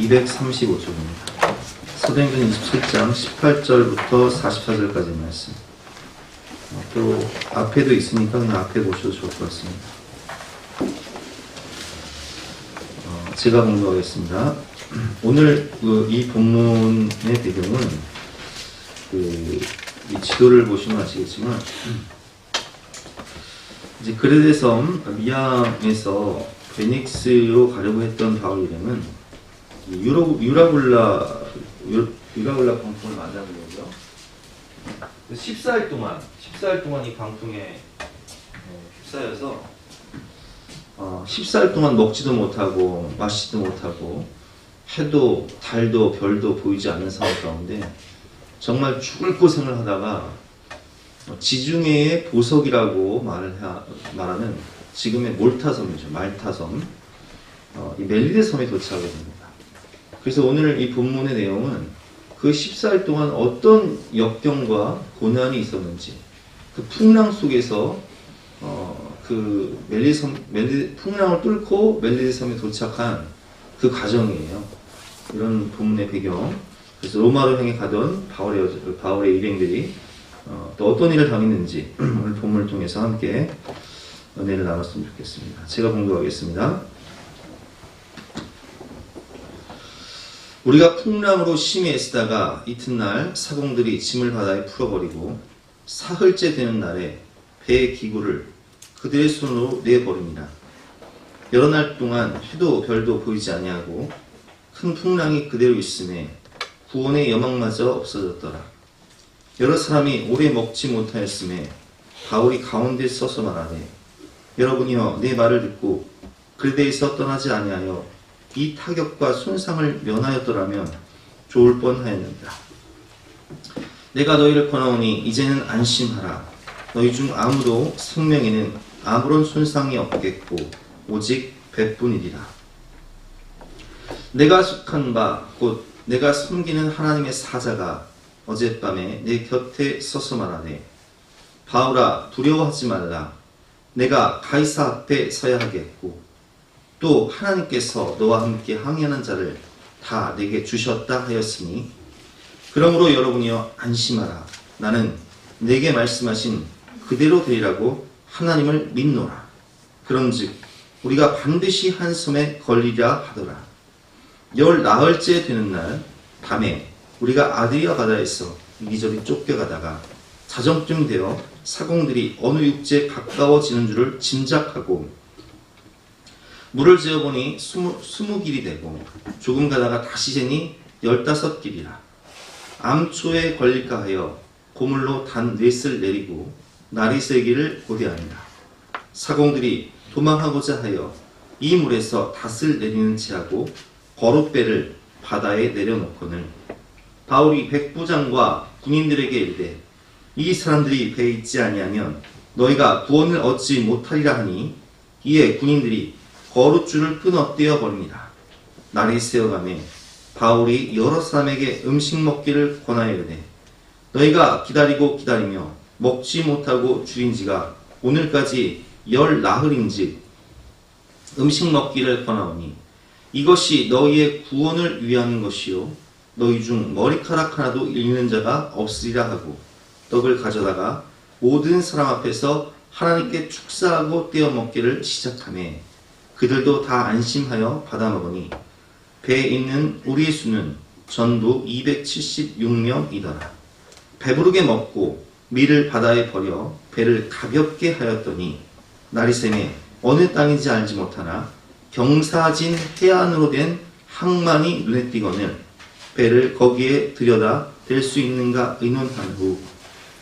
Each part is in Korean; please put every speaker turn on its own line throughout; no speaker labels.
235쪽입니다. 사도행전 27장 18절부터 44절까지 말씀. 또 앞에도 있으니까 그냥 앞에 보셔도 좋을 것 같습니다. 제가 공부하겠습니다. 오늘 이 본문의 배경은 이 지도를 보시면 아시겠지만 이제 그레데 섬 미양에서 베닉스로 가려고 했던 바울 일행은 유라굴라 광풍을 만나보려고요. 14일 동안 이 광풍에 휩싸여서 14일 동안 먹지도 못하고 마시지도 못하고 해도 달도 별도 보이지 않는 상황 가운데 정말 죽을 고생을 하다가 지중해의 보석이라고 말하는 지금의 몰타섬이죠. 말타섬, 이 멜리데 섬에 도착하게 됩니다. 그래서 오늘 이 본문의 내용은 그 14일 동안 어떤 역경과 고난이 있었는지, 그 풍랑 속에서 풍랑을 뚫고 멜리데 섬에 도착한 그 과정이에요. 이런 본문의 배경. 그래서 로마로 향해 가던 바울의 일행들이 또 어떤 일을 당했는지 오늘 본문을 통해서 함께 은혜를 나눴으면 좋겠습니다. 제가 공부하겠습니다. 우리가 풍랑으로 심히 애쓰다가 이튿날 사공들이 짐을 바다에 풀어버리고 사흘째 되는 날에 배의 기구를 그들의 손으로 내버립니다. 여러 날 동안 해도 별도 보이지 아니하고 큰 풍랑이 그대로 있음에 구원의 여망마저 없어졌더라. 여러 사람이 오래 먹지 못하였음에 바울이 가운데 서서 말하되 여러분이여 내 말을 듣고 그레데에서 떠나지 아니하여 이 타격과 손상을 면하였더라면 좋을 뻔하였느니라. 내가 너희를 권하오니 이제는 안심하라. 너희 중 아무도 생명에는 아무런 손상이 없겠고 오직 배뿐이리라. 내가 속한 바 곧 내가 섬기는 하나님의 사자가 어젯밤에 내 곁에 서서 말하네. 바울아 두려워하지 말라. 내가 가이사 앞에 서야 하겠고 또 하나님께서 너와 함께 항해하는 자를 다 내게 주셨다 하였으니 그러므로 여러분이여 안심하라. 나는 내게 말씀하신 그대로 되리라고 하나님을 믿노라. 그런즉 우리가 반드시 한 섬에 걸리리라 하더라. 열 나흘째 되는 날 밤에 우리가 아드리아 바다에서 이리저리 쫓겨가다가 자정쯤 되어 사공들이 어느 육지에 가까워지는 줄을 짐작하고 물을 재어보니 20길이 되고 조금 가다가 다시 재니 15길이라. 암초에 걸릴까 하여 고물로 단 넷을 내리고 날이 새기를 고대하니라. 사공들이 도망하고자 하여 이 물에서 닷을 내리는 체하고 거룻배를 바다에 내려놓거늘 바울이 백부장과 군인들에게 이르되 이 사람들이 배에 있지 아니하면 너희가 구원을 얻지 못하리라 하니 이에 군인들이 거룻줄을 끊어 떼어버립니다. 날이 새어가매 바울이 여러 사람에게 음식 먹기를 권하여 이르되 너희가 기다리며 먹지 못하고 줄인 지가 오늘까지 열 나흘인즉 음식 먹기를 권하오니 이것이 너희의 구원을 위한 것이요 너희 중 머리카락 하나도 잃는 자가 없으리라 하고 떡을 가져다가 모든 사람 앞에서 하나님께 축사하고 떼어 먹기를 시작하매 그들도 다 안심하여 받아 먹으니 배에 있는 우리의 수는 전부 276명이더라. 배부르게 먹고 밀을 바다에 버려 배를 가볍게 하였더니 날이 새매 어느 땅인지 알지 못하나 경사진 해안으로 된 항만이 눈에 띄거늘 배를 거기에 들여다 댈 수 있는가 의논한 후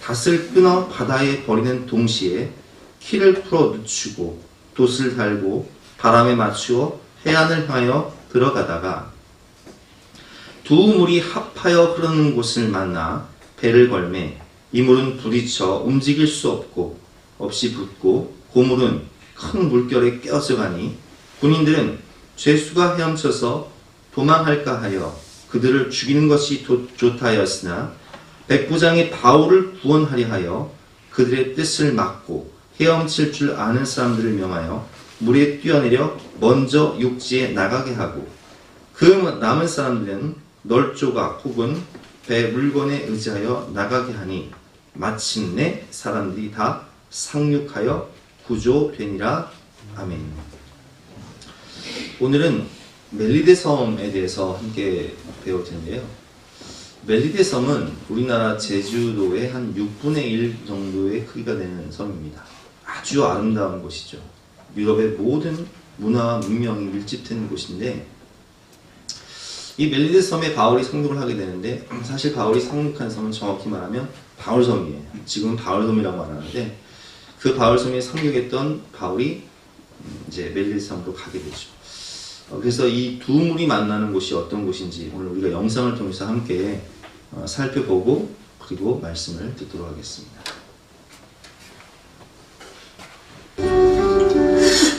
닷을 끊어 바다에 버리는 동시에 키를 풀어 늦추고 돛을 달고 바람에 맞추어 해안을 향하여 들어가다가 두 물이 합하여 흐르는 곳을 만나 배를 걸매 이 물은 부딪혀 움직일 수 없이 붙고 고물은 큰 물결에 껴져가니 군인들은 죄수가 헤엄쳐서 도망할까 하여 그들을 죽이는 것이 좋다 하였으나 백부장이 바울을 구원하려 하여 그들의 뜻을 막고 헤엄칠 줄 아는 사람들을 명하여 물에 뛰어내려 먼저 육지에 나가게 하고 그 남은 사람들은 널조각 혹은 배 물건에 의지하여 나가게 하니 마침내 사람들이 다 상륙하여 구조되니라. 아멘. 오늘은 멜리데 섬에 대해서 함께 배울 텐데요. 멜리데 섬은 우리나라 제주도의 한 6분의 1 정도의 크기가 되는 섬입니다. 아주 아름다운 곳이죠. 유럽의 모든 문화와 문명이 밀집된 곳인데, 이 멜리데 섬에 바울이 상륙을 하게 되는데, 사실 바울이 상륙한 섬은 정확히 말하면 바울섬이에요. 지금은 바울섬이라고 말하는데, 그 바울섬에 상륙했던 바울이 이제 멜리데 섬으로 가게 되죠. 그래서 이 두 물이 만나는 곳이 어떤 곳인지 오늘 우리가 영상을 통해서 함께 살펴보고 그리고 말씀을 듣도록 하겠습니다.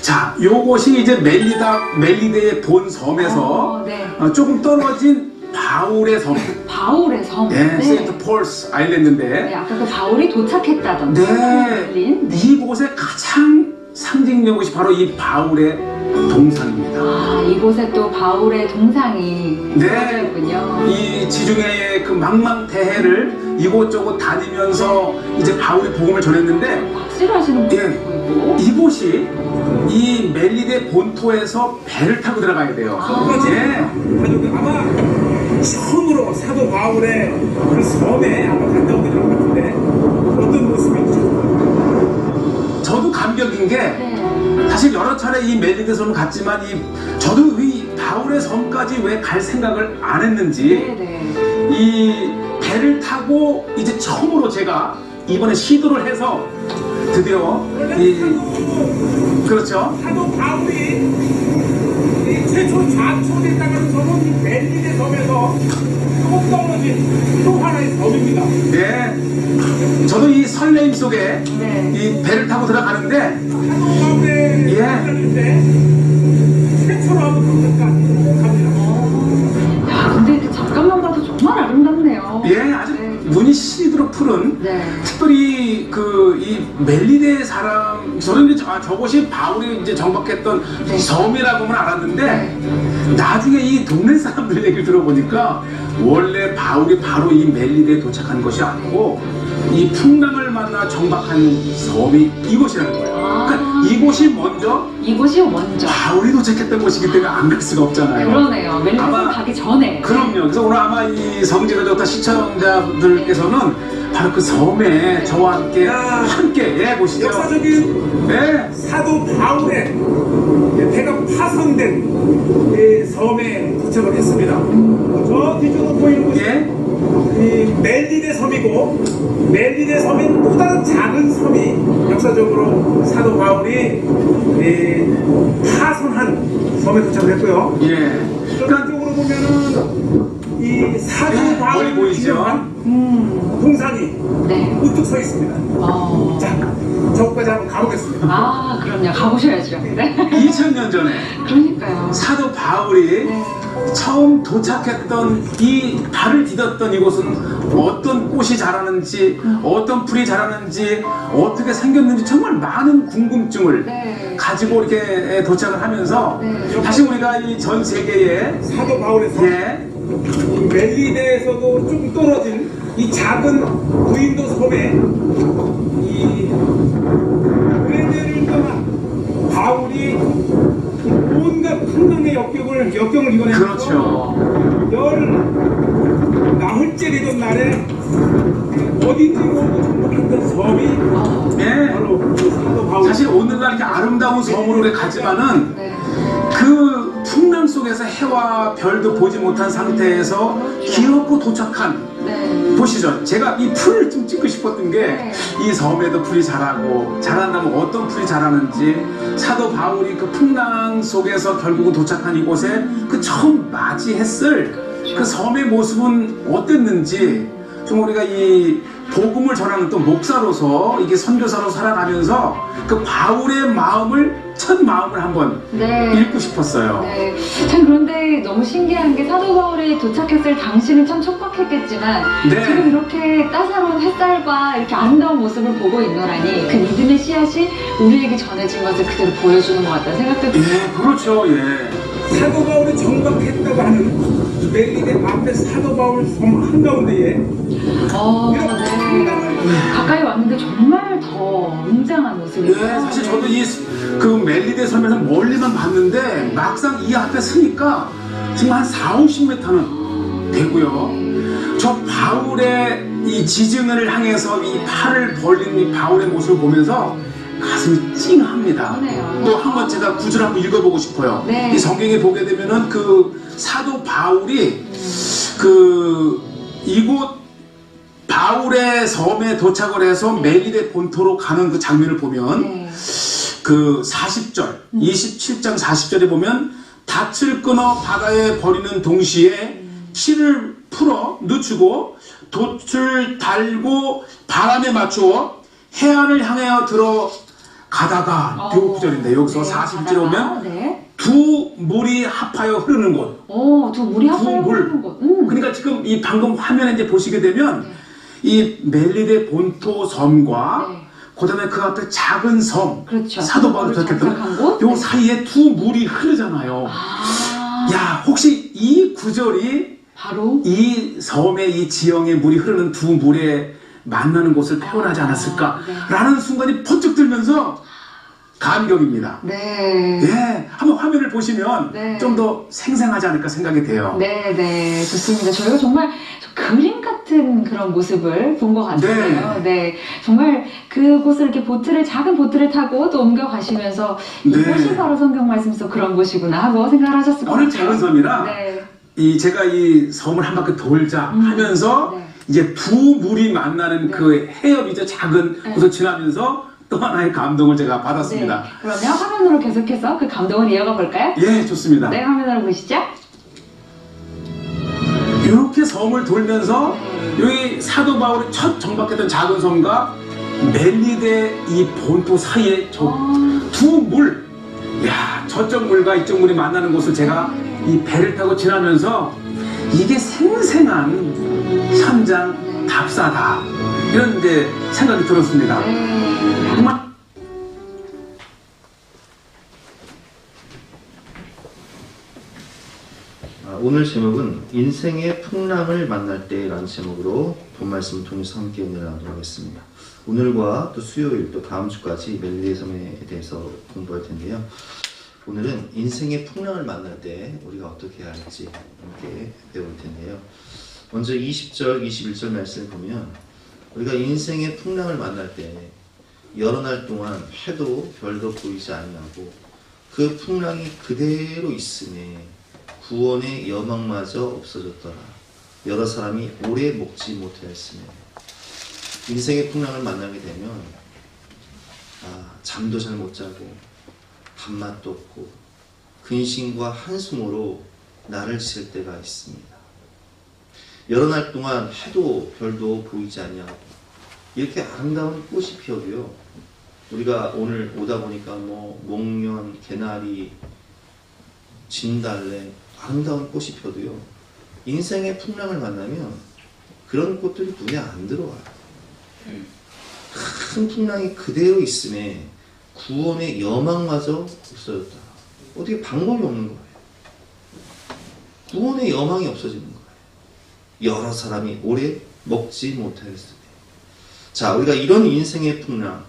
자, 요곳이 이제 멜리데의 본 섬에서
네.
조금 떨어진 바울의 섬.
바울의 섬.
네, 세인트 폴스 아일랜드인데.
네, 아까 그 바울이 도착했다던.
네, 이곳의 가장 상징된 곳이 바로 이 바울의 동상입니다.
아, 이곳에 또 바울의 동상이
네.
있군요.
이 지중해의 그 망망대해를 이곳저곳 다니면서 이제 바울이 복음을 전했는데,
박씨하시는 분이
예.
보이고.
이곳이 이 멜리데 본토에서 배를 타고 들어가야 돼요. 예.
아마 처음으로 사도 바울의 그 섬에 아마 갔다 오게 될 것 같은데 어떤 모습인지.
저도 감격인 게,
네.
사실 여러 차례 이 멜리데 섬을 갔지만 저도 이 바울의 섬까지 왜 갈 생각을 안 했는지,
네네.
이 배를 타고 이제 처음으로 제가 이번에 시도를 해서 드디어 그렇죠.
사도 바울이 이 최초 좌초됐다는 섬은 이 멜리데 섬에서 또 떨어진 또 하나의 섬입니다.
네, 저도 이 설레임 속에
네.
이 배를 타고 들어가는데,
사도 바울의
예.
때 최초로 한번 갑니다.
야, 근데 잠깐만 봐도 정말 아름답네요.
예, 아주
네.
눈이 시리도록 푸른,
네.
특별히 이 멜리데 사람, 저는 이제 저곳이 바울이 이제 정박했던
네.
섬이라고는 알았는데, 나중에 이 동네 사람들 얘기를 들어보니까 원래 바울이 바로 이 멜리데에 도착한 것이 아니고 이 풍랑을 만나 정박한 섬이 이곳이라는 거예요. 그러니까 이곳이 먼저
이곳이 먼저.
바울이 도착했던 곳이기 때문에 안 갈 수가 없잖아요.
그러네요. 멜리데 섬
아마-
가기 전에.
그럼요. 그래서 오늘 아마 이 성지가 좋다 시청자분들께서는 바로 그 섬에 저와 함께 보시죠.
역사적인
네.
사도 바울의 배가 파손된 이 섬에 도착을 했습니다. 저 뒤쪽으로 보이는 곳이
예.
이 멜리데 섬이고, 멜리데 섬인 또 다른 작은 섬이 역사적으로 사도 바울이 파손한 섬에 도착을 했고요.
예. 그러니까
쪽으로 보면은 이 사도
거기
바울이
보이죠?
기념한 동상이
네.
우뚝 서 있습니다.
어.
자, 저까지 한번 가보겠습니다.
아, 그럼요. 가보셔야죠. 네.
2000년 전에
그러니까요.
사도 바울이
네.
처음 도착했던 이 발을 디뎠던 이곳은 어떤 꽃이 자라는지, 어떤 풀이 자라는지, 어떻게 생겼는지 정말 많은 궁금증을
네.
가지고 이렇게 도착을 하면서
네.
다시 우리가 이 전 세계에
사도 바울의 섬,
예,
이 멜리데에서도 좀 떨어진 이 작은 무인도 섬에 이 멜리데를 떠난 바울이 온갖 풍랑의 역경을 이겨내면서
그렇죠.
열 나흘째 되던 날에 어딘지 모르고 정복했던 섬이
예.
바로 그 사도 바울.
사실 오늘날 이렇게 아름다운 섬으로 우리가 가지만은
네.
그 풍랑 속에서 해와 별도 보지 못한 상태에서 기어코 도착한,
네.
보시죠. 제가 이 풀을 좀 찍고 싶었던 게, 이 섬에도 풀이 자라고, 자란다면 어떤 풀이 자라는지, 사도 바울이 그 풍랑 속에서 결국은 도착한 이곳에 그 처음 맞이했을 그 섬의 모습은 어땠는지, 좀 우리가 이 복음을 전하는 또 목사로서, 이게 선교사로 살아가면서 그 바울의 첫 마음을 한번
네.
읽고 싶었어요.
네. 참 그런데 너무 신기한 게 사도 바울이 도착했을 당시는 참 촉박했겠지만
네.
지금 이렇게 따사로운 햇살과 이렇게 아름다운 모습을 보고 있노라니 그 믿음의 씨앗이 우리에게 전해진 것을 그대로 보여주는 것 같다는 생각도 듭니다.
예, 그렇죠. 예.
사도 바울이 정박했다고 하는 멜리데 앞에 사도 바울 섬 한가운데에
네. 가까이 왔는데 정말 더 웅장한 모습이에요.
네, 사실 저도 이 그 멜리데 섬에서 멀리만 봤는데 막상 이 앞에 서니까 지금 한 40-50m는 되고요. 저 바울의 이 지증을 향해서 이 팔을 벌린 이 바울의 모습을 보면서 가슴이 찡합니다.
그러네요.
또 한 번 제가 구절 한번 읽어보고 싶어요.
네.
이 성경에 보게 되면은 그 사도 바울이 그 이곳 바울의 섬에 도착을 해서 멜리데 본토로 가는 그 장면을 보면
네.
그 40절, 27장 40절에 보면 닻을 끊어 바다에 버리는 동시에 실을 풀어 늦추고 돛을 달고 바람에 맞추어 해안을 향하여 들어가다가 요 구절인데 여기서 40절에 보면
네.
두 물이 합하여 흐르는 곳.
두 물이
두
합하여
물.
흐르는 곳.
그러니까 지금 이 방금 화면에 이제 보시게 되면
네.
이 멜리데 본토 섬과
네.
그다음에 그 앞에 작은 섬,
그렇죠.
사도 바울이
장착한
도착했던
곳.
요
네.
사이에 두 물이 흐르잖아요. 야, 혹시 이 구절이
바로
이 섬의 이 지형에 물이 흐르는 두 물에 만나는 곳을 표현하지 않았을까라는 순간이 번쩍 들면서 감격입니다.
네.
예, 한번 화면을 보시면
네.
좀 더 생생하지 않을까 생각이 돼요.
네, 좋습니다. 저희가 정말 그림 같은 그런 모습을 본 것 같은데요. 네. 정말 그곳을 이렇게 작은 보트를 타고 또 옮겨가시면서 이곳이
네.
바로 성경 말씀 속 그런 곳이구나 하고 생각을 하셨을 것
오늘
같아요.
작은 섬이라
네.
제가 이 섬을 한 바퀴 돌자 하면서
네.
이제 두 물이 만나는
네.
그 해협이죠. 작은
네.
곳을 지나면서 또 하나의 감동을 제가 받았습니다.
네. 그러면 화면으로 계속해서 그 감동을 이어가 볼까요?
예, 좋습니다.
네, 화면으로 보시죠.
이렇게 섬을 돌면서 여기 사도 바울이 첫 정박했던 작은 섬과 멜리데 이 본토 사이에 저 두 물, 야, 저쪽 물과 이쪽 물이 만나는 곳을 제가 이 배를 타고 지나면서 이게 생생한 현장 답사다 이런 이제 생각이 들었습니다.
네.
정말
오늘 제목은 인생의 풍랑을 만날 때라는 제목으로 본 말씀을 통해서 함께 은혜를 나누도록 하겠습니다. 오늘과 또 수요일 또 다음 주까지 멜리데 섬에 대해서 공부할 텐데요. 오늘은 인생의 풍랑을 만날 때 우리가 어떻게 해야 할지 함께 배울 텐데요. 먼저 20절, 21절 말씀을 보면 우리가 인생의 풍랑을 만날 때 여러 날 동안 해도 별도 보이지 아니하고 그 풍랑이 그대로 있으니 구원의 여망마저 없어졌더라. 여러 사람이 오래 먹지 못하였으며. 인생의 풍랑을 만나게 되면 잠도 잘 못 자고 밥맛도 없고 근심과 한숨으로 나를 칠 때가 있습니다. 여러 날 동안 해도 별도 보이지 아니하고 이렇게 아름다운 꽃이 피어도요, 우리가 오늘 오다 보니까 목련, 개나리, 진달래 아름다운 꽃이 펴도요, 인생의 풍랑을 만나면 그런 꽃들이 눈에 안 들어와요. 큰 풍랑이 그대로 있음에 구원의 여망마저 없어졌다. 어떻게 방법이 없는 거예요. 구원의 여망이 없어지는 거예요. 여러 사람이 오래 먹지 못하였으며. 자, 우리가 이런 인생의 풍랑,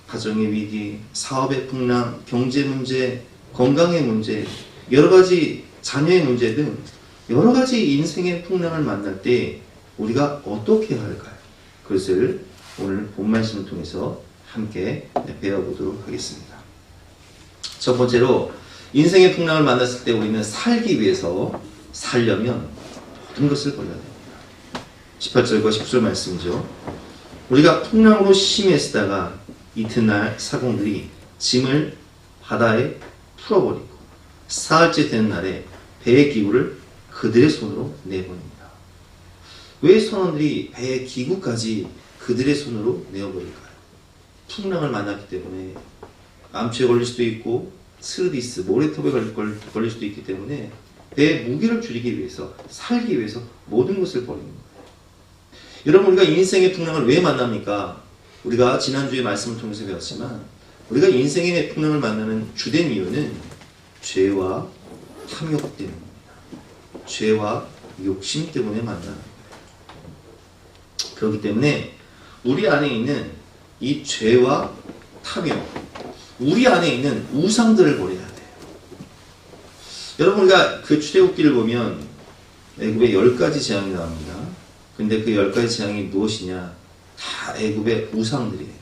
가정의 위기, 사업의 풍랑, 경제 문제, 건강의 문제, 여러 가지 자녀의 문제 등 여러 가지 인생의 풍랑을 만날 때 우리가 어떻게 해야 할까요? 그것을 오늘 본 말씀을 통해서 함께 배워보도록 하겠습니다. 첫 번째로 인생의 풍랑을 만났을 때 우리는 살기 위해서 살려면 모든 것을 버려야 됩니다. 18절과 19절 말씀이죠. 우리가 풍랑으로 심히 애쓰다가 이튿날 사공들이 짐을 바다에 풀어버리고 사흘째 되는 날에 배의 기구를 그들의 손으로 내버립니다. 왜 선원들이 배의 기구까지 그들의 손으로 내어버릴까요? 풍랑을 만났기 때문에 암초에 걸릴 수도 있고 스르디스, 모래톱에 걸릴 수도 있기 때문에 배의 무게를 줄이기 위해서, 살기 위해서 모든 것을 버리는 거예요. 여러분, 우리가 인생의 풍랑을 왜 만납니까? 우리가 지난주에 말씀을 통해서 배웠지만 우리가 인생의 풍랑을 만나는 주된 이유는 죄와 탐욕 때문입니다. 죄와 욕심 때문에 만나는 거예요. 그렇기 때문에 우리 안에 있는 이 죄와 탐욕, 우리 안에 있는 우상들을 버려야 돼요. 여러분, 우리가 그 출애굽기를 보면 애굽에 10가지 재앙이 나옵니다. 근데 그 10가지 재앙이 무엇이냐? 다 애굽의 우상들이에요.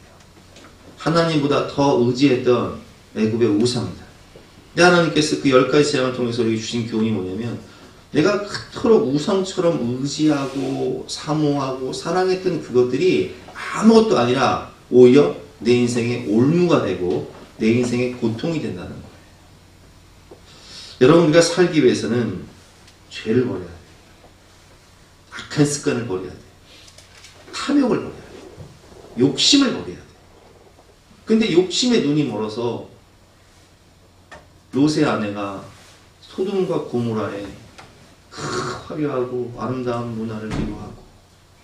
하나님보다 더 의지했던 애굽의 우상들. 근데 하나님께서 그 10가지 재앙을 통해서 우리에게 주신 교훈이 뭐냐면, 내가 그토록 우상처럼 의지하고 사모하고 사랑했던 그것들이 아무것도 아니라 오히려 내 인생의 올무가 되고 내 인생의 고통이 된다는 거예요. 여러분, 우리가 살기 위해서는 죄를 버려야 돼요. 악한 습관을 버려야 돼요. 탐욕을 버려야 돼요. 욕심을 버려야 돼요. 근데 욕심에 눈이 멀어서 롯의 아내가 소돔과 고모라에 화려하고 아름다운 문화를 비유하고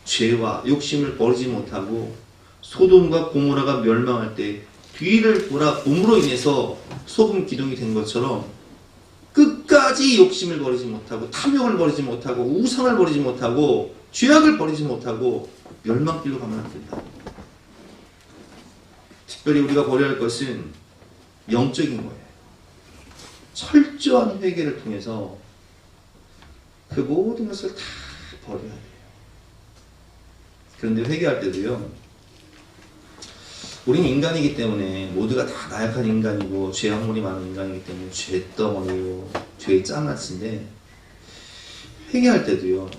죄와 욕심을 버리지 못하고 소돔과 고모라가 멸망할 때 뒤를 돌아 봄으로 인해서 소금 기둥이 된 것처럼 끝까지 욕심을 버리지 못하고 탐욕을 버리지 못하고 우상을 버리지 못하고 죄악을 버리지 못하고 멸망길로 가면 안 된다. 특별히 우리가 버려야 할 것은 영적인 거예요. 철저한 회개를 통해서 그 모든 것을 다 버려야 돼요. 그런데 회개할 때도요, 우리는 인간이기 때문에 모두가 다 나약한 인간이고 죄 학문이 많은 인간이기 때문에 죄덩어리고 죄의 짱아치인데, 회개할 때도요,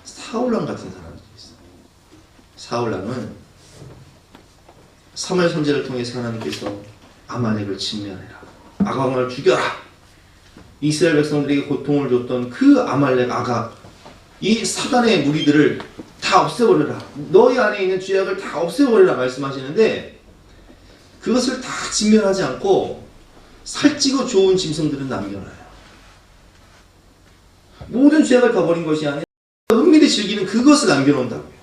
사울왕 같은 사람들이 있어요. 사울왕은 사무엘 선지자를 통해서 하나님께서 아말렉을 진멸해라, 아각을 죽여라, 이스라엘 백성들에게 고통을 줬던 그 아말렉 아각, 이 사단의 무리들을 다 없애버려라, 너희 안에 있는 죄악을 다 없애버려라 말씀하시는데, 그것을 다 진멸하지 않고 살찌고 좋은 짐승들은 남겨놔요. 모든 죄악을 다 버린 것이 아니라 은밀히 즐기는 그것을 남겨놓는다고요.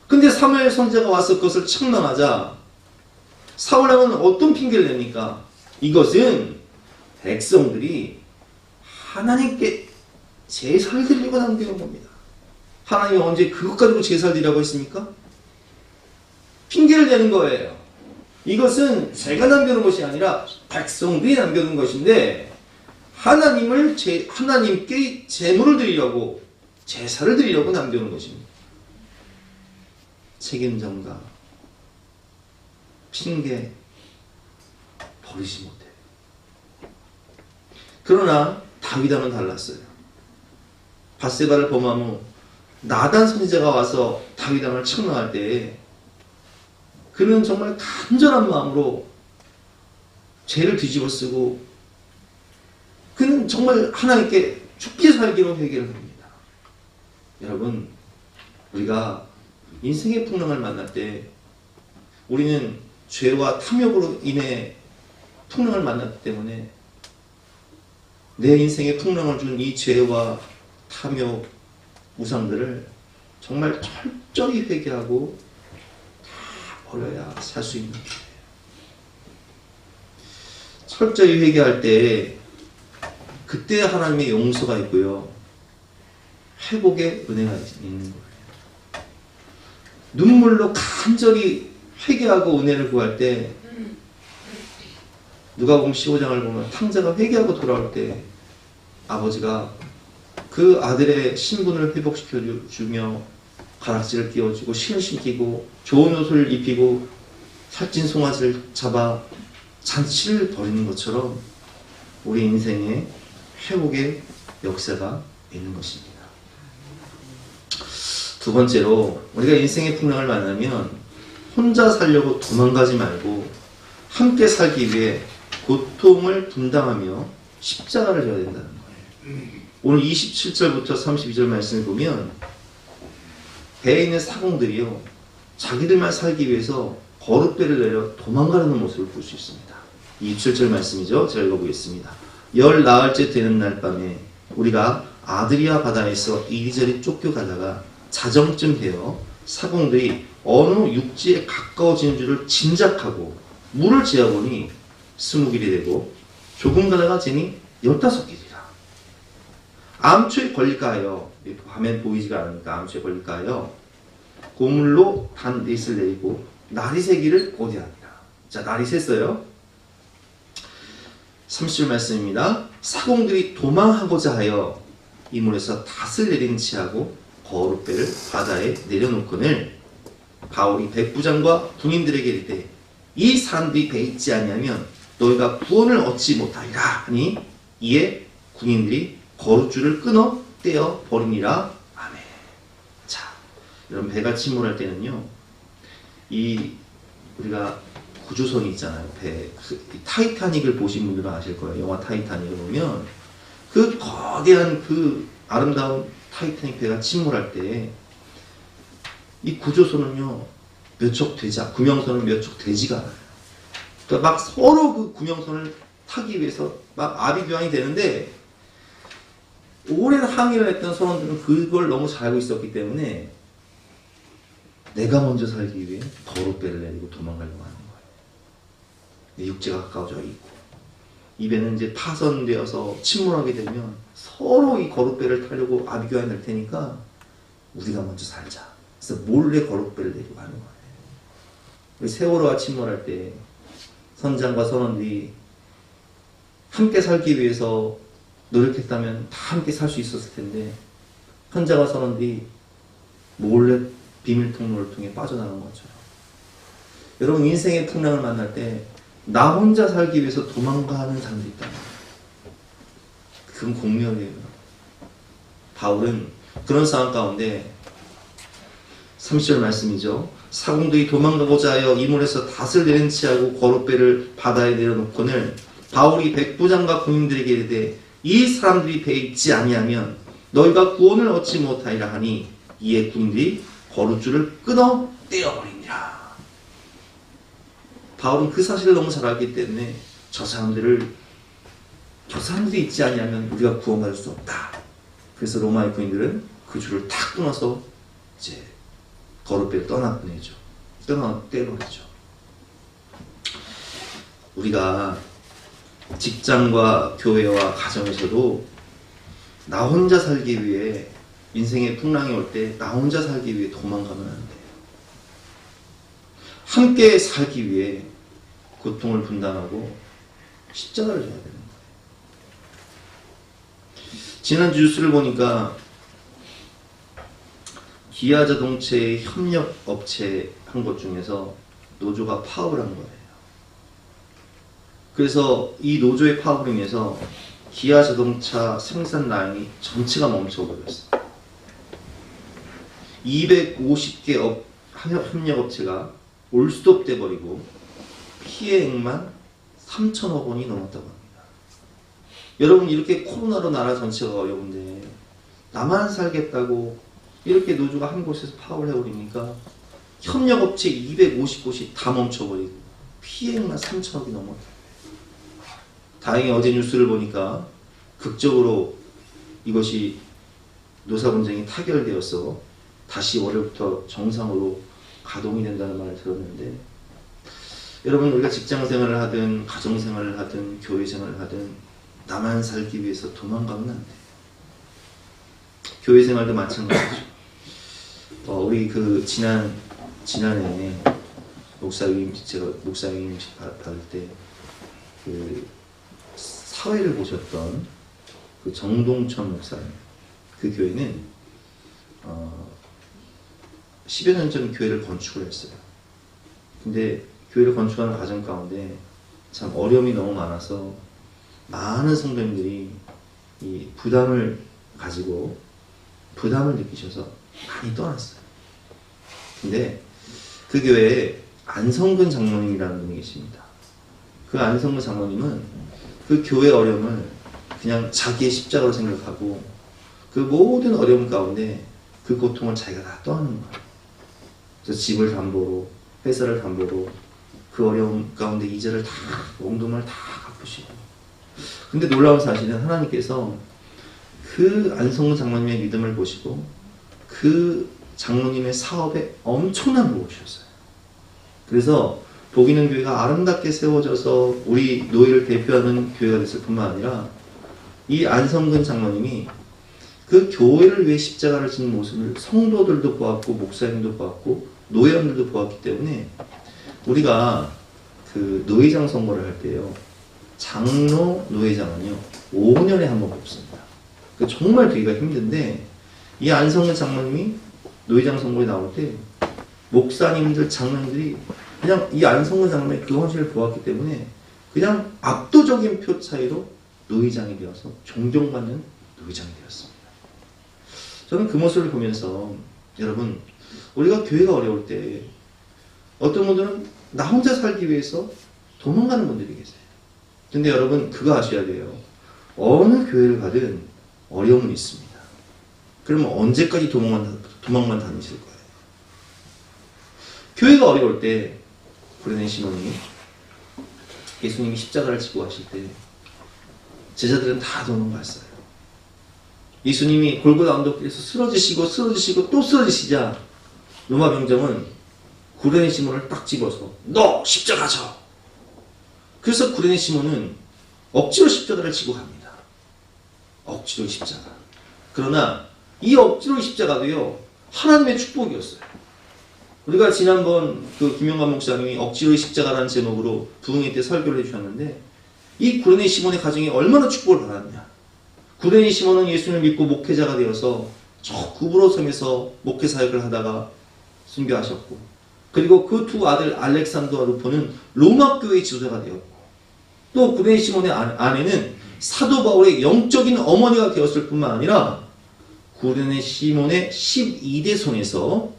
근데 사무엘 선지자가 와서 그것을 책망하자 사울왕은 어떤 핑계를 냅니까? 이것은 백성들이 하나님께 제사를 드리려고 남겨놓은 겁니다. 하나님이 언제 그것 가지고 제사를 드리라고 했습니까? 핑계를 대는 거예요. 이것은 제가 남겨놓은 것이 아니라 백성들이 남겨놓은 것인데, 하나님께 제물을 드리려고, 제사를 드리려고 남겨놓은 것입니다. 책임전가, 핑계 버리지 못해요. 그러나 다윗왕은 달랐어요. 밧세바를 범한 후 나단 선지자가 와서 다윗왕을 책망할 때 그는 정말 간절한 마음으로 죄를 뒤집어쓰고 그는 정말 하나님께 죽게 살기로 회개를 합니다. 여러분, 우리가 인생의 풍랑을 만날 때 우리는 죄와 탐욕으로 인해 풍랑을 만났기 때문에 내 인생에 풍랑을 준 이 죄와 탐욕, 우상들을 정말 철저히 회개하고 다 버려야 살 수 있는 거예요. 철저히 회개할 때 그때 하나님의 용서가 있고요, 회복의 은혜가 있는 거예요. 눈물로 간절히 회개하고 은혜를 구할 때, 누가복음 15장을 보면 탕자가 회개하고 돌아올 때 아버지가 그 아들의 신분을 회복시켜 주며 가락지를 끼워주고 신신기고 좋은 옷을 입히고 살찐 송아지를 잡아 잔치를 벌이는 것처럼 우리 인생에 회복의 역사가 있는 것입니다. 두 번째로, 우리가 인생의 풍랑을 만나면 혼자 살려고 도망가지 말고 함께 살기 위해 고통을 분담하며 십자가를 져야 된다는 거예요. 오늘 27절부터 32절 말씀을 보면 배에 있는 사공들이요, 자기들만 살기 위해서 거룻배를 내려 도망가는 모습을 볼 수 있습니다. 27절 말씀이죠. 제가 읽어보겠습니다. 14일째 되는 날 밤에 우리가 아드리아 바다에서 이리저리 쫓겨가다가 자정쯤 되어 사공들이 어느 육지에 가까워지는 줄을 짐작하고 물을 재어보니 20길이 되고 조금 가다가 지니 15길이라. 암초에 걸릴까 하여, 화면 보이지가 않으니까 암초에 걸릴까 하여 고물로 단 넷을 내리고 날이 새기를 고대하니라. 자, 날이 샜어요. 30절 말씀입니다. 사공들이 도망하고자 하여 이물에서 닷을 내림치하고 거룻배를 바다에 내려놓거늘 바울이 백부장과 군인들에게 이르되 이 사람들이 배 있지 아니하면 너희가 구원을 얻지 못하리라 하니 이에 군인들이 거룻줄을 끊어 떼어 버리니라. 아멘. 자, 여러분 배가 침몰할 때는요, 이 우리가 구조선이 있잖아요. 배 타이타닉을 보신 분들은 아실 거예요. 영화 타이타닉을 보면 그 거대한 그 아름다운 타이타닉 배가 침몰할 때 이 구조선은요 구명선은 몇 척 되지가 않아요. 그러니까 막 서로 그 구명선을 타기 위해서 막 아비규환이 되는데, 오래 항해를 했던 선원들은 그걸 너무 잘 알고 있었기 때문에 내가 먼저 살기 위해 거룻배를 내리고 도망가려고 하는 거예요. 육지가 가까워져 있고 이 배는 이제 파손되어서 침몰하게 되면 서로 이 거룻배를 타려고 아비규환이 될 테니까 우리가 먼저 살자. 그래서 몰래 거룻배를 내리고 하는 거예요. 우리 세월호가 침몰할 때 선장과 선원들이 함께 살기 위해서 노력했다면 다 함께 살 수 있었을 텐데 선장과 선원들이 몰래 비밀 통로를 통해 빠져나간 것처럼, 여러분 인생의 풍랑을 만날 때 나 혼자 살기 위해서 도망가는 사람도 있다. 그건 공멸이에요. 바울은 그런 상황 가운데 30절 말씀이죠. 사공들이 도망가고자 하여 이물에서 닷을 내린치하고 거룻배를 바다에 내려놓거늘 바울이 백부장과 군인들에게 이르되 이 사람들이 배에 있지 아니하면 너희가 구원을 얻지 못하리라 하니 이에 군인들이 거룻줄을 끊어 떼어버리니라. 바울은 그 사실을 너무 잘 알기 때문에 저 사람들이 있지 아니하면 우리가 구원받을 수 없다. 그래서 로마의 군인들은 그 줄을 탁 끊어서 이제 거룻배를 떠나보내죠. 떼버리죠. 우리가 직장과 교회와 가정에서도 나 혼자 살기 위해, 인생의 풍랑이 올 때 나 혼자 살기 위해 도망가면 안 돼요. 함께 살기 위해 고통을 분담하고 십자가를 져야 되는 거예요. 지난주 뉴스를 보니까 기아 자동차의 협력 업체 한 것 중에서 노조가 파업을 한 거예요. 그래서 이 노조의 파업으로 인해서 기아 자동차 생산 라인이 전체가 멈춰버렸어요. 250개 협력업체가 올스톱 돼버리고 피해액만 3천억 원이 넘었다고 합니다. 여러분, 이렇게 코로나로 나라 전체가 어려운데 나만 살겠다고 이렇게 노조가 한 곳에서 파업을 해버리니까 협력업체 250곳이 다 멈춰버리고 피해액만 3천억이 넘었다. 다행히 어제 뉴스를 보니까 극적으로 이것이 노사분쟁이 타결되어서 다시 월요일부터 정상으로 가동이 된다는 말을 들었는데, 여러분, 우리가 직장생활을 하든 가정생활을 하든 교회생활을 하든 나만 살기 위해서 도망가면 안 돼요. 교회생활도 마찬가지죠. 우리 그 지난해 제가 목사임식 받을 때 그 사회를 보셨던 그 정동천 목사님, 그 교회는 10여 년 전 교회를 건축을 했어요. 근데 교회를 건축하는 과정 가운데 참 어려움이 너무 많아서 많은 성도님들이 이 부담을 가지고 부담을 느끼셔서 많이 떠났어요. 근데 그 교회에 안성근 장로님이라는 분이 계십니다. 그 안성근 장로님은 그 교회 어려움을 그냥 자기의 십자가로 생각하고 그 모든 어려움 가운데 그 고통을 자기가 다 떠안는 거예요. 그래서 집을 담보로, 회사를 담보로 그 어려움 가운데 이자를 다, 원금을 다 갚으시고. 근데 놀라운 사실은 하나님께서 그 안성근 장로님의 믿음을 보시고 그 장로님의 사업에 엄청난 복을 주셨어요. 그래서 복 있는 교회가 아름답게 세워져서 우리 노예를 대표하는 교회가 됐을 뿐만 아니라 이 안성근 장로님이 그 교회를 위해 십자가를 지는 모습을 성도들도 보았고 목사님도 보았고 노예원들도 보았기 때문에 우리가 그 노회장 선거를 할 때요, 장로 노회장은요 5년에 한 번 뽑습니다. 정말 되기가 힘든데 이 안성근 장로님이 노회장 선거에 나올 때 목사님들 장로님들이 그냥 이 안성근 장로님의 그 헌신을 보았기 때문에 그냥 압도적인 표 차이로 노회장이 되어서 존경받는 노회장이 되었습니다. 저는 그 모습을 보면서 여러분, 우리가 교회가 어려울 때 어떤 분들은 나 혼자 살기 위해서 도망가는 분들이 계세요. 근데 여러분 그거 아셔야 돼요. 어느 교회를 가든 어려움은 있습니다. 그러면 언제까지 도망만 다니실 거예요? 교회가 어려울 때 구레네 시몬이 예수님이 십자가를 지고 가실 때 제자들은 다 도망갔어요. 예수님이 골고다 언덕길에서 쓰러지시고 또 쓰러지시자 로마 병정은 구레네 시몬을 딱 집어서 너 십자가 져! 그래서 구레네 시몬은 억지로 십자가를 지고 갑니다. 억지로 십자가. 그러나 이 억지로 십자가도요 하나님의 축복이었어요. 우리가 지난번 그 김영관 목사님이 억지로 십자가라는 제목으로 부흥회 때 설교를 해주셨는데 이 구레네 시몬의 가정이 얼마나 축복을 받았냐. 구레네 시몬은 예수님을 믿고 목회자가 되어서 저 구브로 섬에서 목회 사역을 하다가 순교하셨고, 그리고 그 두 아들 알렉산더와 루포는 로마 교회의 지도자가 되었고, 또 구레네 시몬의 아내는 사도 바울의 영적인 어머니가 되었을 뿐만 아니라 구레네 시몬의 12대 손에서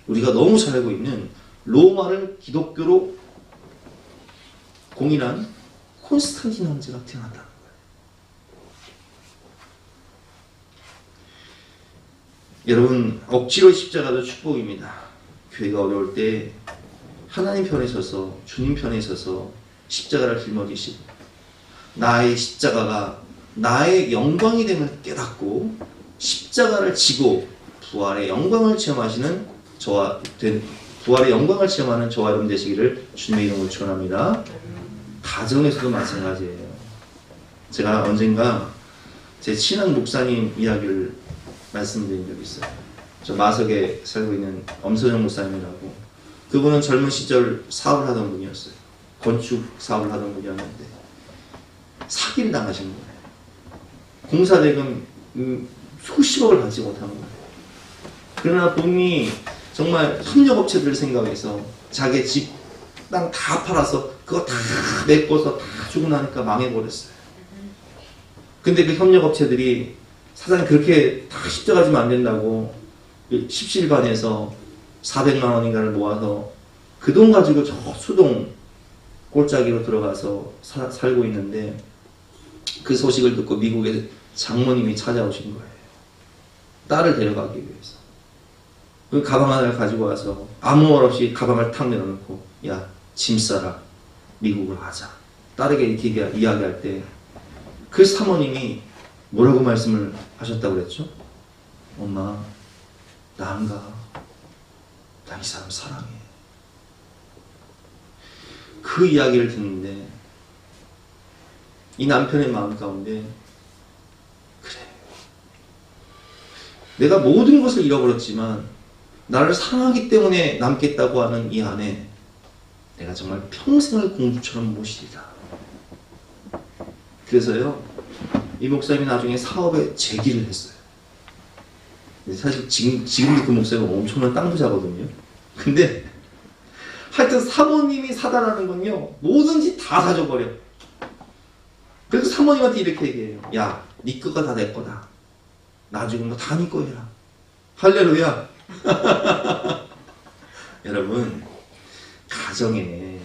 우리가 너무 잘 알고 있는 로마를 기독교로 공인한 콘스탄틴 황제가 태어났다는 거예요. 여러분, 억지로 십자가도 축복입니다. 교회가 어려울 때 하나님 편에 서서, 주님 편에 서서 십자가를 짊어지시고 나의 십자가가 나의 영광이 됨을 깨닫고 십자가를 지고 부활의 영광을 체험하시는 부활의 영광을 체험하는 저와 여러분 되시기를 주님의 이름으로 축원합니다. 가정에서도 마찬가지예요. 제가 언젠가 제 친한 목사님 이야기를 말씀드린 적이 있어요. 저 마석에 살고 있는 엄서정 목사님이라고. 그분은 젊은 시절 사업을 하던 분이었어요. 건축 사업을 하던 분이었는데 사기를 당하신 거예요. 공사대금 수십억을 받지 못한 거예요. 그러나 본인이 정말 협력업체들을 생각해서 자기 집, 땅 다 팔아서 그거 다 메꿔서 다 주고 나니까 망해버렸어요. 근데 그 협력업체들이 사장님 그렇게 다 십자가 지면 안 된다고 십실반에서 400만 원인가를 모아서 그 돈 가지고 저 수동 골짜기로 들어가서 살고 있는데 그 소식을 듣고 미국의 장모님이 찾아오신 거예요. 딸을 데려가기 위해서. 그 가방 하나를 가지고 와서 아무 말 없이 가방을 탁 내려놓고 야, 짐 싸라. 미국으로 가자. 딸에게 이렇게 이야기할 때 그 사모님이 뭐라고 말씀을 하셨다고 그랬죠? 엄마, 나 안 가. 나 이 사람 사랑해. 그 이야기를 듣는데 이 남편의 마음 가운데 그래. 내가 모든 것을 잃어버렸지만 나를 사랑하기 때문에 남겠다고 하는 이 아내, 내가 정말 평생을 공주처럼 모시리라. 그래서요, 이 목사님이 나중에 사업에 재기를 했어요. 사실 지금도 그 목사님은 엄청난 땅 부자거든요. 근데 하여튼 사모님이 사달라는 건요, 뭐든지 다 사줘버려. 그래서 사모님한테 이렇게 얘기해요. 야, 네 거가 다 내 거다. 나중에 너 다 네 거야. 할렐루야. 여러분, 가정에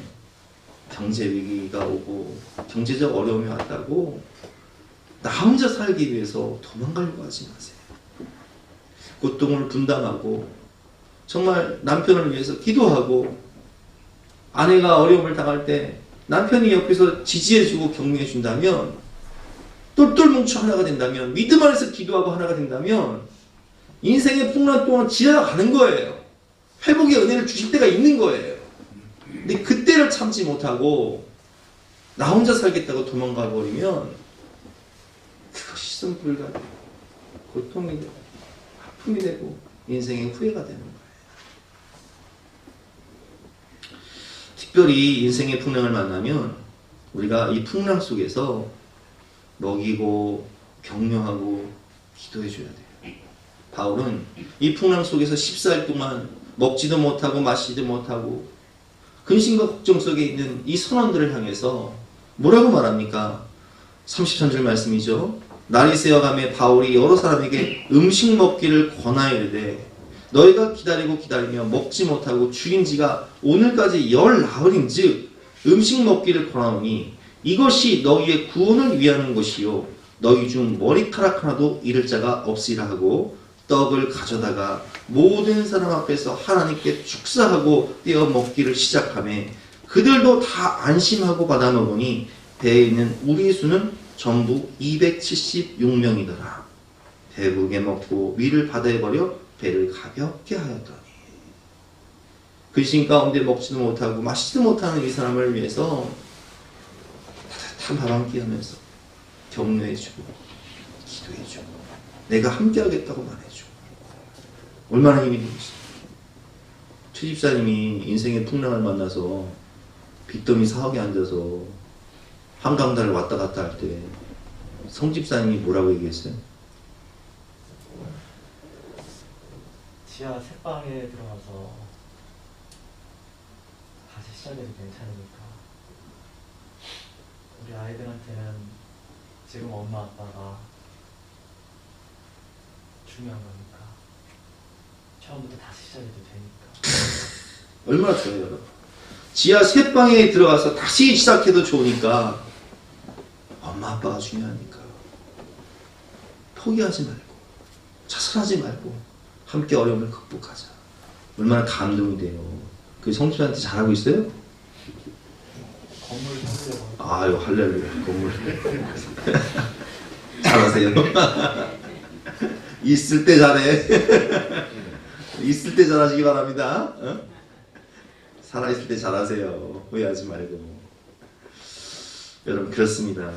경제 위기가 오고 경제적 어려움이 왔다고 나 혼자 살기 위해서 도망가려고 하지 마세요. 고통을 분담하고 정말 남편을 위해서 기도하고, 아내가 어려움을 당할 때 남편이 옆에서 지지해주고 격려해준다면, 똘똘 뭉쳐 하나가 된다면, 믿음 안에서 기도하고 하나가 된다면 인생의 풍랑 동안 지나가는 거예요. 회복의 은혜를 주실 때가 있는 거예요. 근데 그때를 참지 못하고 나 혼자 살겠다고 도망가 버리면 그것이 쓴불가 되고 고통이 되고 아픔이 되고 인생의 후회가 되는 거예요. 특별히 인생의 풍랑을 만나면 우리가 이 풍랑 속에서 먹이고 격려하고 기도해 줘야 돼요. 바울은 이 풍랑 속에서 14일 동안 먹지도 못하고 마시지도 못하고 근심과 걱정 속에 있는 이 선원들을 향해서 뭐라고 말합니까? 33절 말씀이죠. 날이 새어가며 바울이 여러 사람에게 음식 먹기를 권하여 이르되 너희가 기다리며 먹지 못하고 죽인 지가 오늘까지 열 나흘인즉 음식 먹기를 권하오니 이것이 너희의 구원을 위하는 것이요 너희 중 머리카락 하나도 잃을 자가 없으리라 하고 떡을 가져다가 모든 사람 앞에서 하나님께 축사하고 떼어 먹기를 시작하며 그들도 다 안심하고 받아 먹으니 배에 있는 우리 수는 전부 276명이더라. 배부르게 먹고 위를 바다에 버려 배를 가볍게 하였더니 근심 가운데 먹지도 못하고 마시지도 못하는 이 사람을 위해서 따뜻한 밥 한 끼 하면서 격려해주고 기도해주고 내가 함께하겠다고 말해주고 얼마나 힘이 되겠어요. 최집사님이 인생의 풍랑을 만나서 빚더미 사옥에 앉아서 한강다리를 왔다 갔다 할 때 성집사님이 뭐라고 얘기했어요?
지하 새방에 들어가서 다시 시작해도 괜찮으니까 우리 아이들한테는 지금 엄마 아빠가 중요한 거니까 처음부터 다시 시작해도 되니까.
얼마나 좋아요, 여러분. 지하 새방에 들어가서 다시 시작해도 좋으니까 엄마 아빠가 중요하니까 포기하지 말고 자살하지 말고 함께 어려움을 극복하자. 얼마나 감동이 돼요. 그 성수한테 잘하고 있어요?
건물 사려고.
아유 할렐루야. 건물 잘하세요. 있을 때 잘해. 있을 때 잘하시기 바랍니다. 어? 살아있을 때 잘하세요. 후회하지 말고. 여러분 그렇습니다.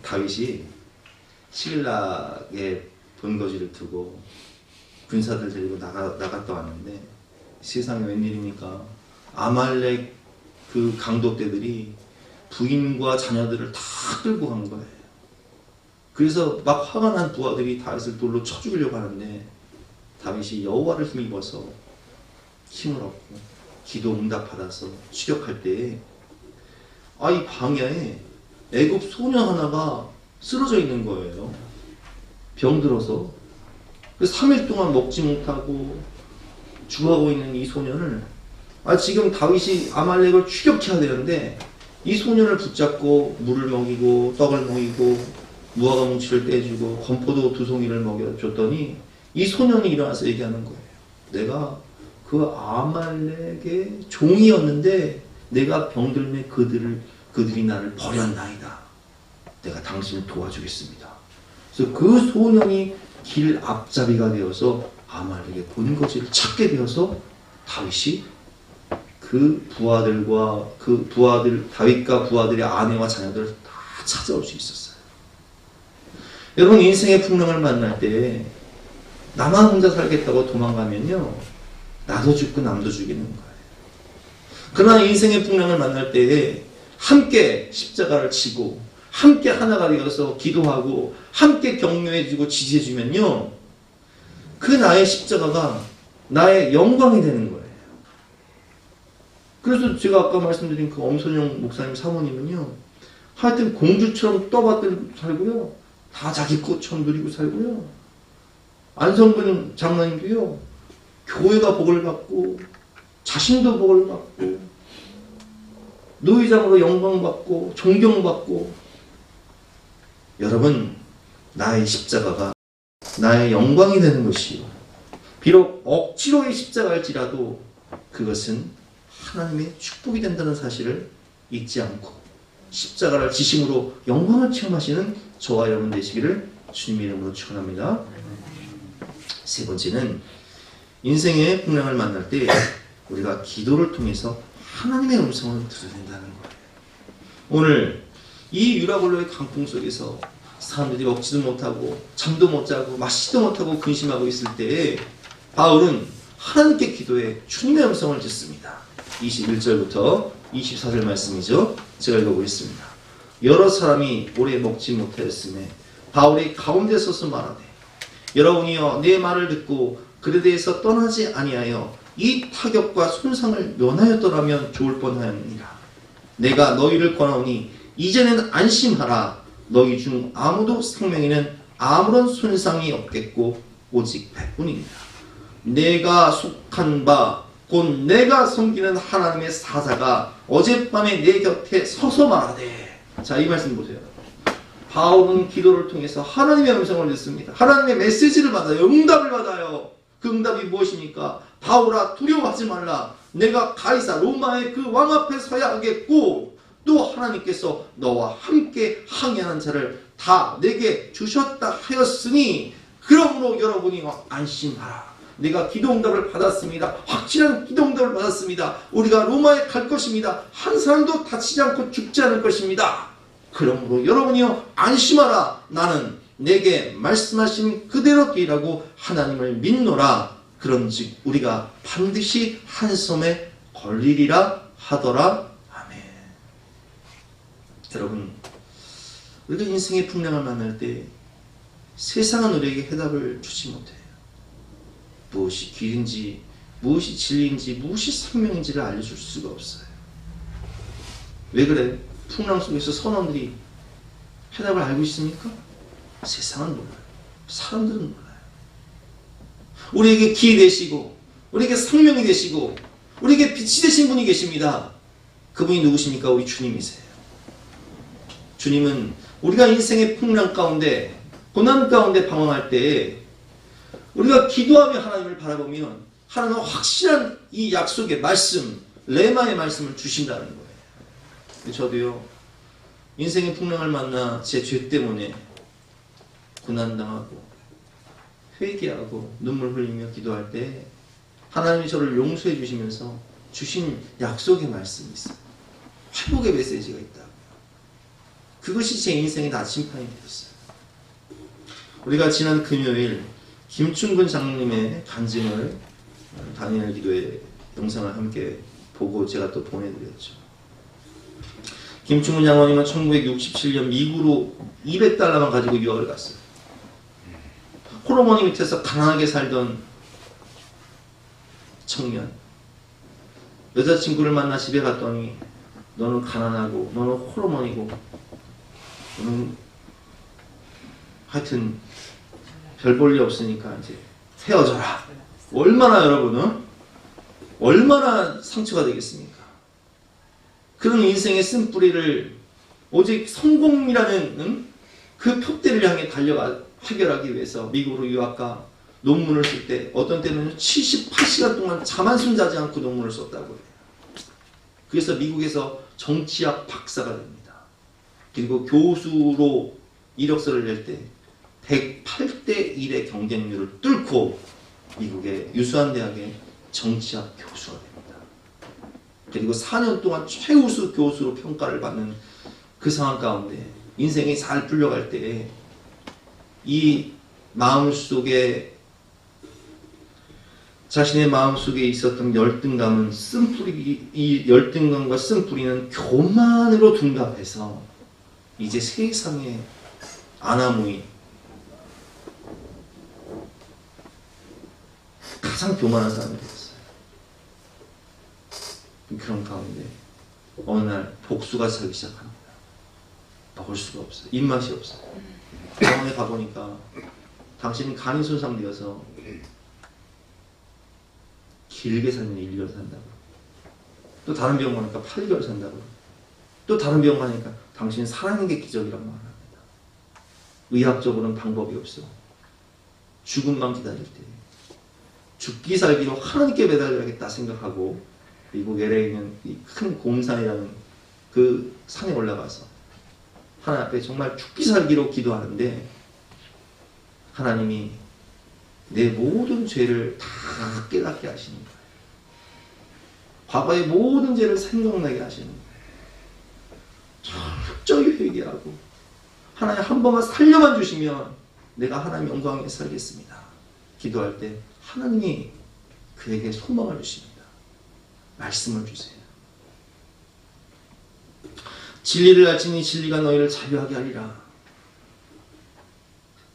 다윗이 시글락에 본거지를 두고 군사들 데리고 나갔다 왔는데 세상에 웬일입니까? 아말렉 그 강도떼들이 부인과 자녀들을 다 끌고 간 거예요. 그래서 막 화가 난 부하들이 다윗을 돌로 쳐 죽이려고 하는데 다윗이 여호와를 힘입어서 힘을 얻고 기도 응답 받아서 추격할 때에 이 광야에 애굽 소녀 하나가 쓰러져 있는 거예요. 병들어서. 그래서 3일 동안 먹지 못하고 죽어가고 있는 이 소년을 지금 다윗이 아말렉을 추격해야 되는데 이 소년을 붙잡고 물을 먹이고 떡을 먹이고 무화과 뭉치를 떼주고 건포도 2송이를 먹여줬더니 이 소년이 일어나서 얘기하는 거예요. 내가 그 아말렉의 종이었는데 내가 병들매 그들이 나를 버렸나이다. 내가 당신을 도와주겠습니다. 그래서 그 소년이 길 앞잡이가 되어서 아말렉의 본거지를 찾게 되어서 다윗이 다윗과 부하들의 아내와 자녀들을 다 찾아올 수 있었어요. 여러분 인생의 풍랑을 만날 때 나만 혼자 살겠다고 도망가면요 나도 죽고 남도 죽이는 거예요. 그러나 인생의 풍랑을 만날 때에 함께 십자가를 지고 함께 하나가 되어서 기도하고 함께 격려해주고 지지해주면요 그 나의 십자가가 나의 영광이 되는 거예요. 그래서 제가 아까 말씀드린 그 엄선영 목사님 사모님은요 하여튼 공주처럼 떠받들고 살고요 다 자기 꽃처럼 누리고 살고요 안성근 장로님도요 교회가 복을 받고 자신도 복을 받고 노회장으로 영광받고 존경받고 여러분 나의 십자가가 나의 영광이 되는 것이요 비록 억지로의 십자가일지라도 그것은 하나님의 축복이 된다는 사실을 잊지 않고 십자가를 지심으로 영광을 체험하시는 저와 여러분 되시기를 주님의 이름으로 축원합니다. 세 번째는 인생의 풍랑을 만날 때 우리가 기도를 통해서 하나님의 음성을 들어야 된다는 거예요. 오늘 이 유라굴로의 강풍 속에서 사람들이 먹지도 못하고 잠도 못 자고 마시지도 못하고 근심하고 있을 때에 바울은 하나님께 기도해 주님의 음성을 듣습니다. 21절부터 24절 말씀이죠. 제가 읽어보겠습니다. 여러 사람이 오래 먹지 못하였으며 바울이 가운데 서서 말하되 여러분이여 내 말을 듣고 그에 대해서 떠나지 아니하여 이 타격과 손상을 면하였더라면 좋을 뻔하였느니라. 내가 너희를 권하오니 이제는 안심하라. 너희 중 아무도 생명에는 아무런 손상이 없겠고 오직 백뿐이니라. 내가 속한 바 곧 내가 섬기는 하나님의 사자가 어젯밤에 내 곁에 서서 말하되. 자, 이 말씀 보세요. 바울은 기도를 통해서 하나님의 음성을 듣습니다. 하나님의 메시지를 받아요. 응답을 받아요. 그 응답이 무엇입니까? 바울아 두려워하지 말라. 내가 가이사 로마의 그 왕 앞에 서야 하겠고 또 하나님께서 너와 함께 항해하는 자를 다 내게 주셨다 하였으니 그러므로 여러분이 안심하라. 내가 기도응답을 받았습니다. 확실한 기도응답을 받았습니다. 우리가 로마에 갈 것입니다. 한 사람도 다치지 않고 죽지 않을 것입니다. 그러므로 여러분이요 안심하라. 나는 내게 말씀하신 그대로 되라고 하나님을 믿노라. 그런즉 우리가 반드시 한 섬에 걸리리라 하더라. 아멘. 여러분, 우리가 인생의 풍랑을 만날 때 세상은 우리에게 해답을 주지 못해요. 무엇이 길인지, 무엇이 진리인지, 무엇이 생명인지를 알려줄 수가 없어요. 왜 그래? 풍랑 속에서 선원들이 해답을 알고 있습니까? 세상은 몰라요. 사람들은 몰라요. 우리에게 기 되시고 우리에게 생명이 되시고 우리에게 빛이 되신 분이 계십니다. 그분이 누구십니까? 우리 주님이세요. 주님은 우리가 인생의 풍랑 가운데 고난 가운데 방황할 때에 우리가 기도하며 하나님을 바라보면 하나님은 확실한 이 약속의 말씀, 레마의 말씀을 주신다는 거예요. 저도요 인생의 풍랑을 만나 제 죄 때문에 고난당하고 회개하고 눈물 흘리며 기도할 때 하나님이 저를 용서해 주시면서 주신 약속의 말씀이 있어요. 회복의 메시지가 있다고요. 그것이 제 인생의 나침판이 되었어요. 우리가 지난 금요일 김충근 장로님의 간증을 다니엘 기도의 영상을 함께 보고 제가 또 보내드렸죠. 김충근 장로님은 1967년 미국으로 200달러만 가지고 유학을 갔어요. 호르몬이 밑에서 가난하게 살던 청년. 여자친구를 만나 집에 갔더니 너는 가난하고 너는 호르몬이고 너는 하여튼 별 볼 일 없으니까 이제 헤어져라. 얼마나 여러분은 얼마나 상처가 되겠습니까? 그런 인생의 쓴뿌리를 오직 성공이라는 그 표대를 향해 달려가 해결하기 위해서 미국으로 유학가 논문을 쓸 때 어떤 때는 78시간 동안 잠 한숨 자지 않고 논문을 썼다고 해요. 그래서 미국에서 정치학 박사가 됩니다. 그리고 교수로 이력서를 낼 때 108대 1의 경쟁률을 뚫고 미국의 유수한 대학의 정치학 교수가 됩니다. 그리고 4년 동안 최우수 교수로 평가를 받는 그 상황 가운데 인생이 잘 풀려갈 때 이 마음속에 자신의 마음속에 있었던 열등감은 이 열등감과 쓴뿌리는 교만으로 둔갑해서 이제 세상에 아나무인 가장 교만한 사람이 되었어요. 그런 가운데 어느 날 복수가 차기 시작합니다. 먹을 수가 없어요. 입맛이 없어요. 병원에 가보니까 당신은 간이 손상되어서 길게 사는 1개월 산다고. 또 다른 병원 가니까 8개월 산다고. 또 다른 병원 가니까 당신은 살아있는 게 기적이라고 말합니다. 의학적으로는 방법이 없어. 죽음만 기다릴 때 죽기 살기로 하나님께 매달려야겠다 생각하고 미국 LA에 있는 이 큰 곰산이라는 그 산에 올라가서 하나님 앞에 정말 죽기 살기로 기도하는데 하나님이 내 모든 죄를 다 깨닫게 하시는 거예요. 과거의 모든 죄를 생각나게 하시는 거예요. 철저히 회개하고 하나님 한 번만 살려만 주시면 내가 하나님 영광에 살겠습니다. 기도할 때 하나님이 그에게 소망을 주십니다. 말씀을 주세요. 진리를 알지니 진리가 너희를 자유하게 하리라.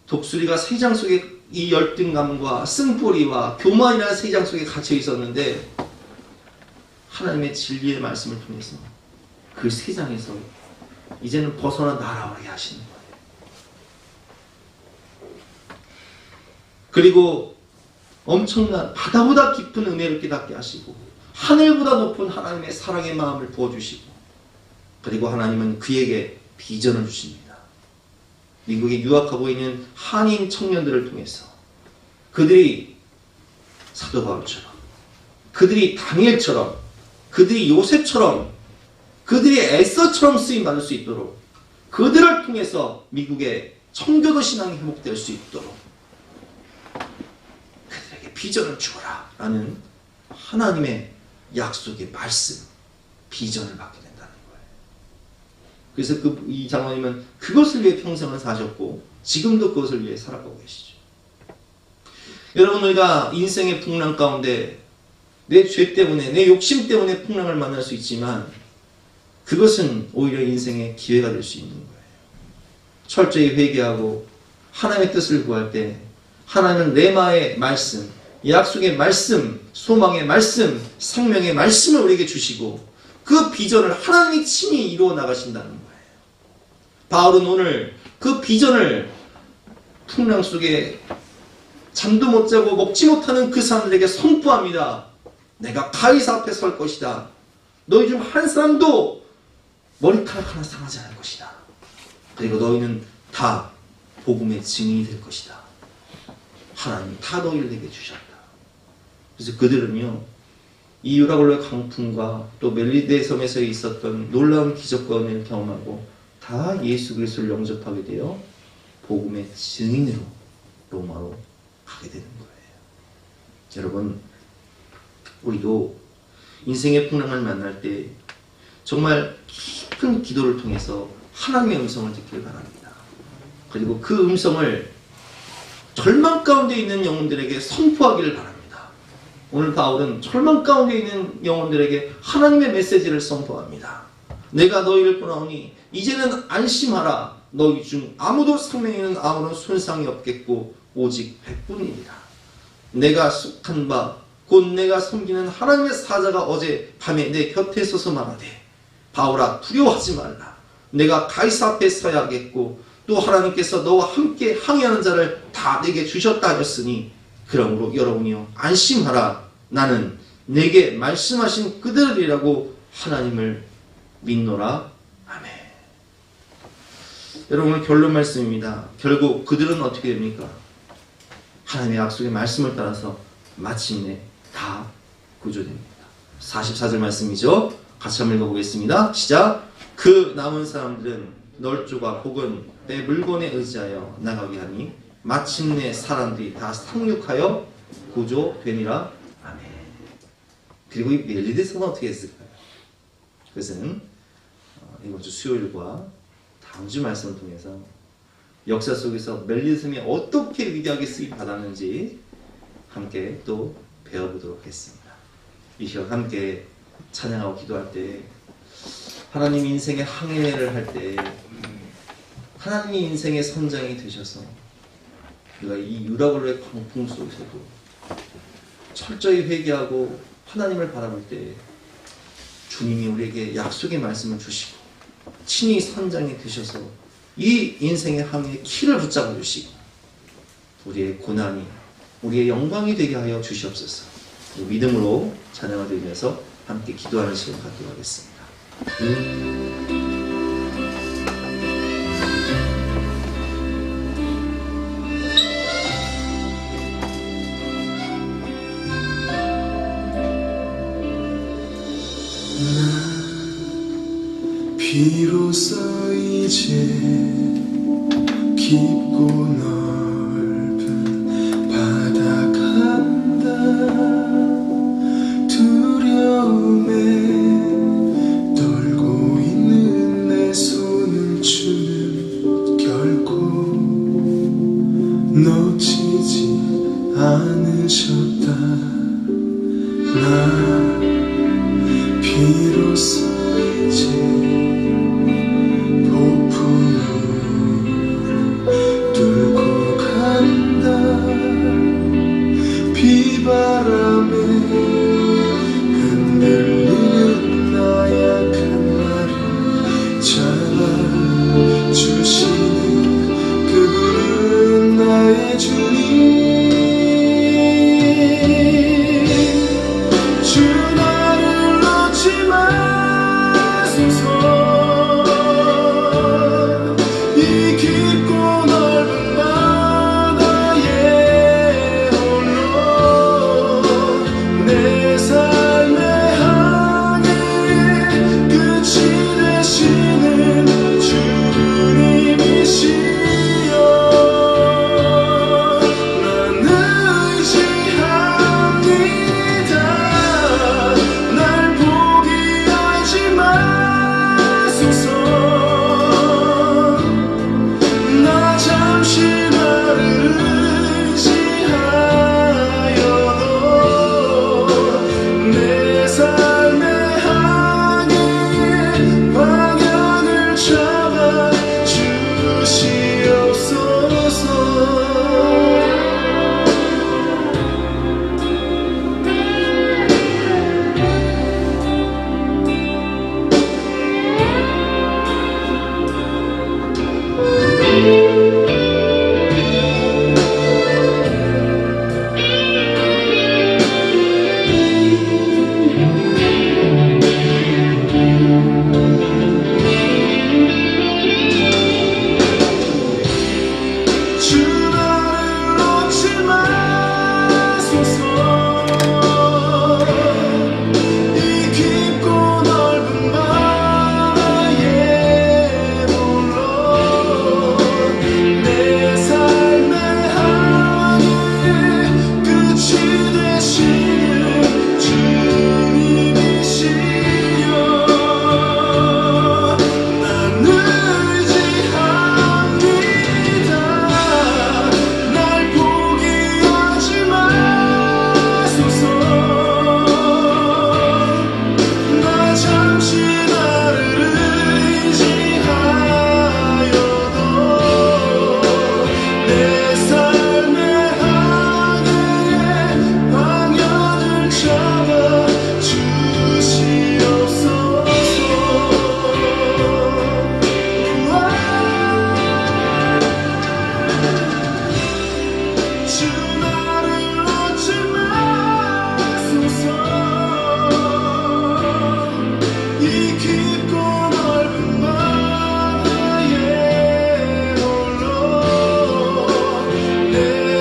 독수리가 세장 속에 이 열등감과 쓴뿌리와 교만이라는 세장 속에 갇혀 있었는데 하나님의 진리의 말씀을 통해서 그 세장에서 이제는 벗어나 날아오게 하시는 거예요. 그리고 엄청난 바다보다 깊은 은혜를 깨닫게 하시고 하늘보다 높은 하나님의 사랑의 마음을 부어주시고 그리고 하나님은 그에게 비전을 주십니다. 미국에 유학하고 있는 한인 청년들을 통해서 그들이 사도 바울처럼 그들이 다니엘처럼 그들이 요셉처럼 그들이 에서처럼 쓰임받을 수 있도록 그들을 통해서 미국의 청교도 신앙이 회복될 수 있도록 그들에게 비전을 주어라 라는 하나님의 약속의 말씀, 비전을 받게 된다는 거예요. 그래서 이 장로님은 그것을 위해 평생을 사셨고 지금도 그것을 위해 살아가고 계시죠. 여러분, 우리가 인생의 풍랑 가운데 내 죄 때문에 내 욕심 때문에 풍랑을 만날 수 있지만 그것은 오히려 인생의 기회가 될 수 있는 거예요. 철저히 회개하고 하나님의 뜻을 구할 때 하나님은 레마의 말씀, 약속의 말씀, 소망의 말씀, 생명의 말씀을 우리에게 주시고 그 비전을 하나님이 친히 이루어 나가신다는 거예요. 바울은 오늘 그 비전을 풍랑 속에 잠도 못 자고 먹지 못하는 그 사람들에게 선포합니다. 내가 가이사 앞에 설 것이다. 너희 중 한 사람도 머리카락 하나 상하지 않을 것이다. 그리고 너희는 다 복음의 증인이 될 것이다. 하나님이 다 너희를 내게 주셨다. 그래서 그들은요, 이 유라굴로의 강풍과 또 멜리데 섬에서 있었던 놀라운 기적과 은혜를 경험하고 다 예수 그리스도를 영접하게 되어 복음의 증인으로 로마로 가게 되는 거예요. 여러분, 우리도 인생의 풍랑을 만날 때 정말 깊은 기도를 통해서 하나님의 음성을 듣길 바랍니다. 그리고 그 음성을 절망 가운데 있는 영혼들에게 선포하기를 바랍니다. 오늘 바울은 절망 가운데 있는 영혼들에게 하나님의 메시지를 선포합니다. 내가 너희를 보나오니 이제는 안심하라. 너희 중 아무도 생명에는 아무런 손상이 없겠고 오직 백분이니라. 내가 속한 바 곧 내가 섬기는 하나님의 사자가 어제 밤에 내 곁에 서서 말하되 바울아 두려워하지 말라. 내가 가이사 앞에 서야 하겠고 또 하나님께서 너와 함께 항해하는 자를 다 내게 주셨다 하였으니 그러므로 여러분이여 안심하라. 나는 내게 말씀하신 그들이라고 하나님을 믿노라. 아멘. 여러분, 오늘 결론 말씀입니다. 결국 그들은 어떻게 됩니까? 하나님의 약속의 말씀을 따라서 마침내 다 구조됩니다. 44절 말씀이죠. 같이 한번 읽어보겠습니다. 시작. 그 남은 사람들은 널조가 혹은 내 물건에 의지하여 나가게 하니 마침내 사람들이 다 상륙하여 구조되니라. 아멘. 그리고 이 멜리데섬은 어떻게 했을까요? 그것은 이번 주 수요일과 다음 주 말씀을 통해서 역사 속에서 멜리데섬이 어떻게 위대하게 쓰임 받았는지 함께 또 배워보도록 하겠습니다. 이 시간 함께 찬양하고 기도할 때 하나님 인생의 항해를 할 때 하나님이 인생의 선장이 되셔서 우리가 이 유라굴로의 광풍 속에서도 철저히 회개하고 하나님을 바라볼 때 주님이 우리에게 약속의 말씀을 주시고 친히 선장이 되셔서 이 인생의 항해의 키를 붙잡아 주시고 우리의 고난이 우리의 영광이 되게 하여 주시옵소서. 믿음으로 찬양을 드리면서 함께 기도하는 시간 갖도록 하겠습니다.
비로소 이제 깊고 넓은 바다 간다. 두려움에 않으셨다. 나 비로소 이제 폭풍을 뚫고 간다. 비바람에 흔들리는 나약한 나를 잡아주시는 그분은 나의 주님. 주 나를 놓지 마소서. 이 깊고 넓은 바다에 홀로 내 삶의 항해 끝이 되시는 주님이시여. 난 의지합니다. 날 포기하지 마소서. 나 잠시 나를 의지하여도 내 삶의 항해의 방향을 잡아 주시옵소서. 주 나를 놓지 마소서. 이 깊고 넓은 바다에 홀로 내 삶의 항해 끝이 되시는 주님이시여. 난 의지합니다. 날 포기하지 마소서. 나 잠시 나를 의지하여도 내 삶의 항해의 방향을 잡아 주시옵소서. 주 나를 놓지 마소서. 이 깊고 넓은 바다에 홀로 내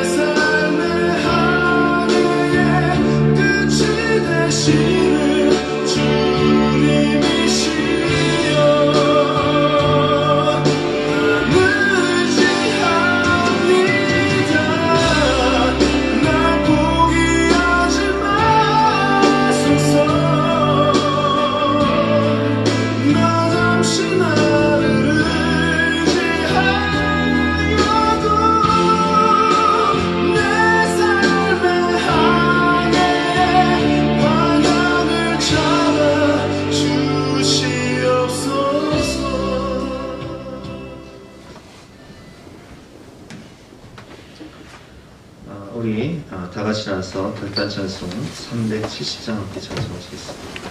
삶의 항해의 끝이 되시는 주님이시여. 난 의지합니다. 날 포기하지 마소서. 나 잠시 나를 의지하여도 내 삶의 항해의 방향을 잡아 주시옵소서.
우리 다 같이 나서 결단 찬송 370장 함께 찬송하시겠습니다.